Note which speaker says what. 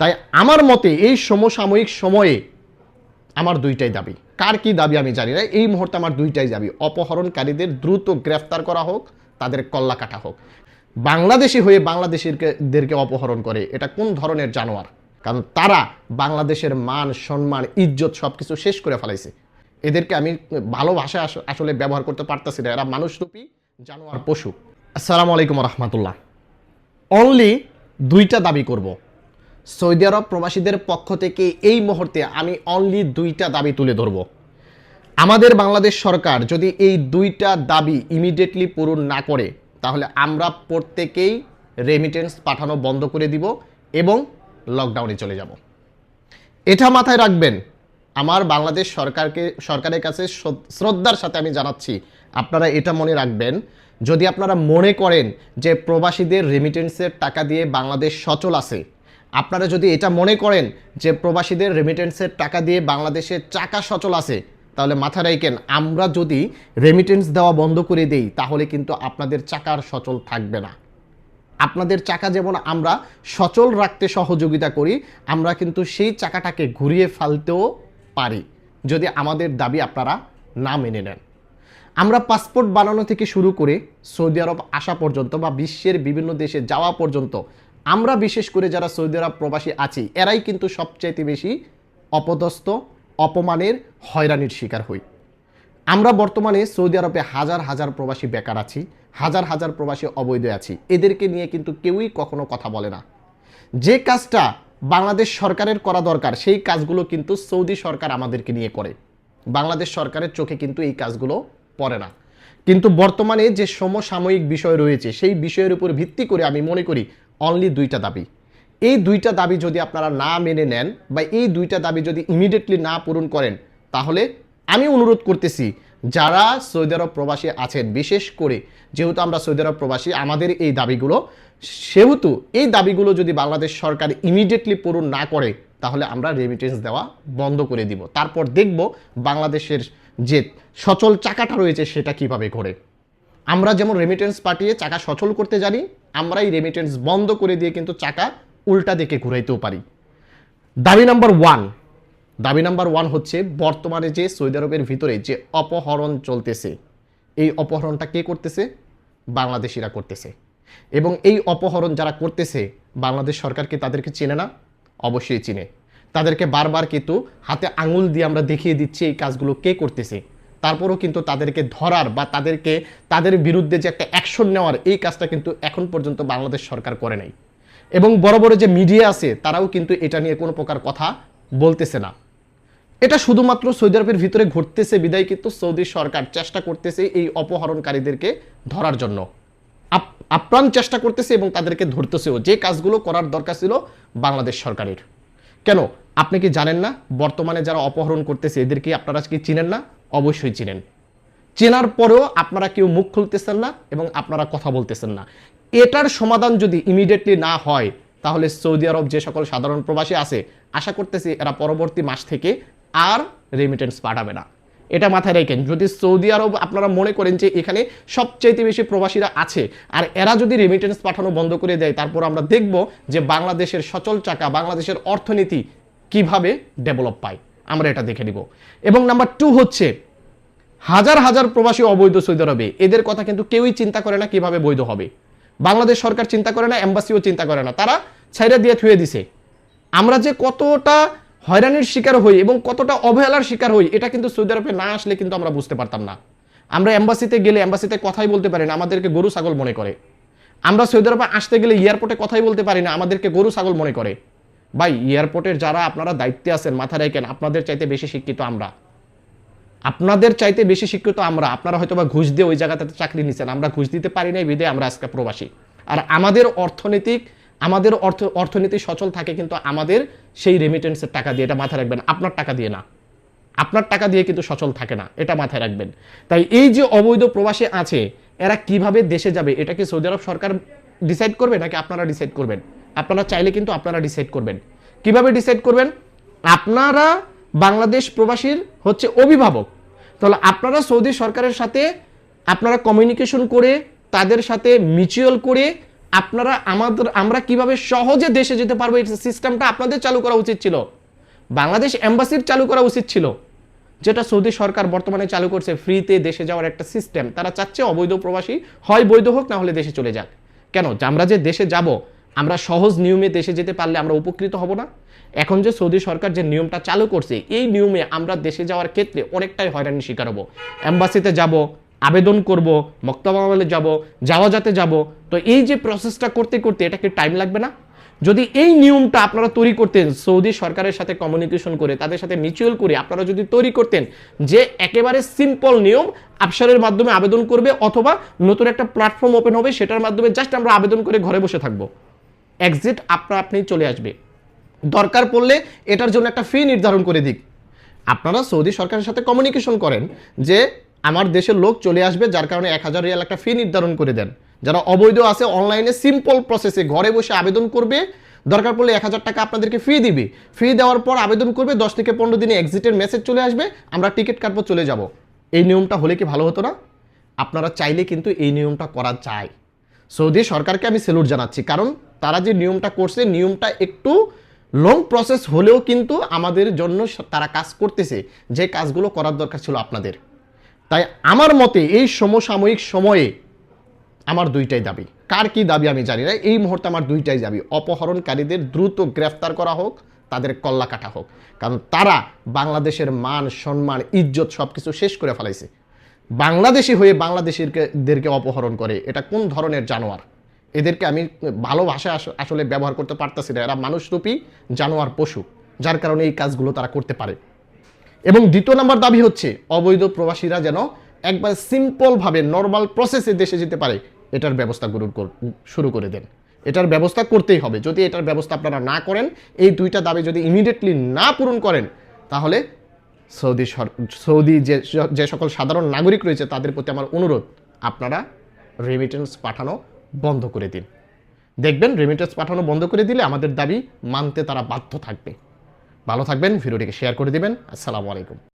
Speaker 1: তাই আমার মতে এই সমসাময়িক সময়ে আমার দুইটাই দাবি। কার কি দাবি আমি জানি না, এই মুহূর্তে আমার দুইটাই দাবি। অপহরণকারীদের দ্রুত গ্রেফতার করা হোক, তাদের কল্লা কাটা হোক। বাংলাদেশি হয়ে বাংলাদেশিদেরকে অপহরণ করে, এটা কোন ধরনের জানোয়ার? কারণ তারা বাংলাদেশের মান সম্মান ইজ্জত সব কিছু শেষ করে ফেলাইছে। এদেরকে আমি ভালো ভাষায় আসলে ব্যবহার করতে পারতেছি না, এরা মানুষরূপী জানোয়ার, পশু। আসসালামু আলাইকুম রহমতুল্লাহ। অনলি দুইটা দাবি করব সৌদি আরব প্রবাসীদের পক্ষ থেকে। এই মুহূর্তে আমি অনলি দুইটা দাবি তুলে ধরব। আমাদের বাংলাদেশ সরকার যদি এই দুইটা দাবি ইমিডিয়েটলি পূরণ না করে, তাহলে আমরা প্রত্যেকেই রেমিটেন্স পাঠানো বন্ধ করে দিব এবং লকডাউনে চলে যাব। এটা মাথায় রাখবেন। আমার বাংলাদেশ সরকারের কাছে শ্রদ্ধার সাথে আমি জানাচ্ছি, আপনারা এটা মনে রাখবেন, যদি আপনারা মনে করেন যে প্রবাসীদের রেমিটেন্সের টাকা দিয়ে বাংলাদেশ সচল আছে, আপনারা যদি এটা মনে করেন যে প্রবাসীদের রেমিটেন্সের টাকা দিয়ে বাংলাদেশের চাকা সচল আছে, তাহলে মাথায় রাখেন, আমরা যদি রেমিটেন্স দেওয়া বন্ধ করে দেই, তাহলে কিন্তু আপনাদের চাকার সচল থাকবে না। আপনাদের চাকা যেমন আমরা সচল রাখতে সহযোগিতা করি, আমরা কিন্তু সেই চাকাটাকে ঘুরিয়ে ফেলতেও পারি যদি আমাদের দাবি আপনারা না মেনে নেন। আমরা পাসপোর্ট বানানো থেকে শুরু করে সৌদি আরব আসা পর্যন্ত বা বিশ্বের বিভিন্ন দেশে যাওয়া পর্যন্ত, আমরা বিশেষ করে যারা সৌদি আরব প্রবাসী আছি, এরাই কিন্তু সবচাইতে বেশি অপদস্থ, অপমানের, হয়রানির শিকার হই। আমরা বর্তমানে সৌদি আরবে হাজার হাজার প্রবাসী বেকার আছি, হাজার হাজার প্রবাসী অবৈধ আছি। এদেরকে নিয়ে কিন্তু কেউই কখনো কথা বলে না। যে কাজটা বাংলাদেশ সরকারের করা দরকার, সেই কাজগুলো কিন্তু সৌদি সরকার আমাদেরকে নিয়ে করে। বাংলাদেশ সরকারের চোখে কিন্তু এই কাজগুলো পড়ে না। কিন্তু বর্তমানে যে সমসাময়িক বিষয় রয়েছে, সেই বিষয়ের উপর ভিত্তি করে আমি মনে করি অনলি দুইটা দাবি। এই দুইটা দাবি যদি আপনারা না মেনে নেন বা এই দুইটা দাবি যদি ইমিডিয়েটলি না পূরণ করেন, তাহলে আমি অনুরোধ করতেছি যারা সৌদি আরব প্রবাসী আছেন, বিশেষ করে যেহেতু আমরা সৌদি আরব প্রবাসী, আমাদের এই দাবিগুলো, সেহেতু এই দাবিগুলো যদি বাংলাদেশ সরকার ইমিডিয়েটলি পূরণ না করে, তাহলে আমরা রেমিটেন্স দেওয়া বন্ধ করে দিব। তারপর দেখব বাংলাদেশের যে সচল চাকাটা রয়েছে সেটা কিভাবে ঘোরে। আমরা যেমন রেমিটেন্স পাঠিয়ে চাকা সচল করতে জানি, আমরা এই রেমিটেন্স বন্ধ করে দিয়ে কিন্তু চাকা উল্টা দিকে ঘুরাইতেও পারি। দাবি নাম্বার ওয়ান হচ্ছে, বর্তমানে যে সৌদি আরবের ভিতরে যে অপহরণ চলতেছে, এই অপহরণটা কে করতেছে? বাংলাদেশিরা করতেছে। এবং এই অপহরণ যারা করতেছে, বাংলাদেশ সরকার কি তাদেরকে চেনে না? অবশ্যই চিনে। তাদেরকে বারবার কিন্তু হাতে আঙুল দিয়ে আমরা দেখিয়ে দিচ্ছি এই কাজগুলো কে করতেছে। তারপরও কিন্তু তাদেরকে ধরার বা তাদের বিরুদ্ধে যে একটা অ্যাকশন নেওয়ার, এই কাজটা কিন্তু এখন পর্যন্ত বাংলাদেশ সরকার করে নাই। এবং বড় বড় যে মিডিয়া আছে, তারাও কিন্তু এটা নিয়ে কোনো প্রকার কথা বলতেছে না। এটা শুধুমাত্র সৌদি আরবের ভিতরে ঘটতেছে বিদায় কিন্তু সৌদি সরকার চেষ্টা করতেছে এই অপহরণকারীদেরকে ধরার জন্য, আপ্রাণ চেষ্টা করতেছে এবং তাদেরকে ধরতেছেও। যে কাজগুলো করার দরকার ছিল বাংলাদেশ সরকারের। কেন আপনি কি জানেন না বর্তমানে যারা অপহরণ করতেছে এদেরকে আপনারা কি চিনেন না? অবশ্যই চিনেন। চেনার পরেও আপনারা কেউ মুখ খুলতেছেন না এবং আপনারা কথা বলতেছেন না। এটার সমাধান যদি ইমিডিয়েটলি না হয়, তাহলে সৌদি আরব যে সকল সাধারণ প্রবাসী আছে, আশা করতেছি এরা পরবর্তী মাস থেকে আর রেমিটেন্স পাঠাবে না। এটা মাথায় রাখেন। যদি সৌদি আরব আপনারা মনে করেন যে এখানে সবচাইতে বেশি প্রবাসীরা আছে, আর এরা যদি রেমিটেন্স পাঠানো বন্ধ করে দেয়, তারপর আমরা দেখব যে বাংলাদেশের সচল চাকা, বাংলাদেশের অর্থনীতি কিভাবে ডেভেলপ পায়, আমরা এটা দেখে নিব। এবং নাম্বার টু হচ্ছে, হাজার হাজার প্রবাসী অবৈধ সৌদি আরবে, এদের কথা কিন্তু কেউই চিন্তা করে না কিভাবে বৈধ হবে। বাংলাদেশ সরকার চিন্তা করে না, এম্বাসিও চিন্তা করে না, তারা ছাইরা দিয়ে থুয়ে দিছে। আমরা যে কতটা হয়রানির শিকার হই এবং কতটা অবহেলার শিকার হই, এটা কিন্তু সৌদি আরবে না আসলে কিন্তু আমরা বুঝতে পারতাম না। আমরা এম্বাসিতে গেলে এম্বাসিতে কথাই বলতে পারি না, আমাদেরকে গরু ছাগল মনে করে। আমরা সৌদি আরবে আসতে গেলে এয়ারপোর্টে কথাই বলতে পারি না, আমাদেরকে গরু ছাগল মনে করে। ভাই, এয়ারপোর্টের যারা আপনারা দায়িত্বে আছেন, মাথায় রাখেন, আপনাদের চাইতে বেশি শিক্ষিত আমরা। আপনারা হয়তো বা ঘুষ দিয়ে ওই জায়গাতে চাকরি নিচ্ছেন, আমরা ঘুষ দিতে পারি নাই বিদে আমরা আজকে প্রবাসী। আর আমাদের অর্থনীতি সচল থাকে কিন্তু আমাদের সেই রেমিটেন্সের টাকা দিয়ে। এটা মাথায় রাখবেন, আপনার টাকা দিয়ে না। আপনার টাকা দিয়ে কিন্তু সচল থাকে না, এটা মাথায় রাখবেন। তাই এই যে অবৈধ প্রবাসী আছে, এরা কিভাবে দেশে যাবে, এটা কি সৌদি আরব সরকার ডিসাইড করবে নাকি আপনারা ডিসাইড করবেন? আপনারা চাইলে কিন্তু আপনারা ডিসাইড করবেন। কিভাবে ডিসাইড করবেন? আপনারা বাংলাদেশ প্রবাসীর হচ্ছে অভিভাবক, তাহলে আপনারা সৌদি সরকারের সাথে আপনারা কমিউনিকেশন করে, তাদের সাথে মিউচুয়াল করে, আমরা কিভাবে সহজে দেশে যেতে পারবো এই সিস্টেমটা আপনাদের চালু করা উচিত ছিল। বাংলাদেশ এম্বাসির চালু করা উচিত ছিল, যেটা সৌদি সরকার বর্তমানে চালু করছে, ফ্রিতে দেশে যাওয়ার একটা সিস্টেম। তারা চাচ্ছে অবৈধ প্রবাসী হয় বৈধ হোক, না হলে দেশে চলে যাক। কেন? আমরা যে দেশে যাব, আমরা সহজ নিয়মে দেশে যেতে পারলে আমরা উপকৃত হব না? এখন যে সৌদি সরকার যে নিয়মটা চালু করছে, এই নিয়মে আমরা দেশে যাওয়ার ক্ষেত্রে অনেকটাই হয়রানির শিকার হব। এম্বাসিতে যাব, আবেদন করব, মক্তব আমলে যাব, যাওয়াজাতে যাব, তো এই যে প্রসেসটা করতে করতে এটা কি টাইম লাগবে না? যদি এই নিয়মটা আপনারা তৈরি করতেন, সৌদি সরকারের সাথে কমিউনিকেশন করে, তাদের সাথে মিউচুয়াল করে আপনারা যদি তৈরি করতেন যে একেবারে সিম্পল নিয়ম, আবসারের মাধ্যমে আবেদন করবে অথবা নতুন একটা প্ল্যাটফর্ম ওপেন হবে, সেটার মাধ্যমে জাস্ট আমরা আবেদন করে ঘরে বসে থাকবো, এক্সিট আপনি চলে আসবে। দরকার পড়লে এটার জন্য একটা ফি নির্ধারণ করে দিক। আপনারা সৌদি সরকারের সাথে কমিউনিকেশন করেন যে আমার দেশের লোক চলে আসবে, যার কারণে 1000 রিয়াল একটা ফি নির্ধারণ করে দেন। যারা অবৈধ আছে অনলাইনে সিম্পল প্রসেসে ঘরে বসে আবেদন করবে, দরকার পড়লে 1000 টাকা আপনাদেরকে ফি দিবে। ফি দেওয়ার পর আবেদন করবে, 10 থেকে 15 দিনে এক্সিটের মেসেজ চলে আসবে, আমরা টিকিট কাটবো, চলে যাব। এই নিয়মটা হলে কি ভালো হতো না? আপনারা চাইলে কিন্তু এই নিয়মটা করা যায়। সৌদি সরকারকে আমি স্যালুট জানাচ্ছি, কারণ তারা যে নিয়মটা করছে, নিয়মটা একটু লং প্রসেস হলেও কিন্তু আমাদের জন্য তারা কাজ করতেছে, যে কাজগুলো করার দরকার ছিল আপনাদের। তাই আমার মতে এই সমসাময়িক সময়ে আমার দুইটাই দাবি। কার কি দাবি আমি জানি না, এই মুহূর্তে আমার দুইটাই দাবি। অপহরণকারীদের দ্রুত গ্রেফতার করা হোক, তাদের কল্লা কাটা হোক, কারণ তারা বাংলাদেশের মান সম্মান ইজ্জত সব কিছু শেষ করে ফেলাইছে। বাংলাদেশি হয়ে বাংলাদেশিদেরকে অপহরণ করে, এটা কোন ধরনের জানোয়ার? এদেরকে আমি ভালো ভাষায় আসলে ব্যবহার করতে পারতেছি না। এরা মানুষরূপী জানোয়ার, পশু, যার কারণে এই কাজগুলো তারা করতে পারে। এবং দ্বিতীয় নম্বর দাবি হচ্ছে অবৈধ প্রবাসীরা যেন একবার সিম্পলভাবে নর্মাল প্রসেসে দেশে যেতে পারে, এটার ব্যবস্থা শুরু করে দেন। এটার ব্যবস্থা করতেই হবে। যদি এটার ব্যবস্থা আপনারা না করেন, এই দুইটা দাবি যদি ইমিডিয়েটলি না পূরণ করেন, তাহলে সৌদি যে সকল সাধারণ নাগরিক রয়েছে তাদের প্রতি আমার অনুরোধ, আপনারা রেমিটেন্স পাঠানো বন্ধ করে দিন। দেখবেন রেমিটেন্স পাঠানো বন্ধ করে দিলে আমাদের দাবি মানতে তারা বাধ্য থাকবে। ভালো থাকবেন, ভিডিওটিকে শেয়ার করে দিবেন। আসসালামু আলাইকুম।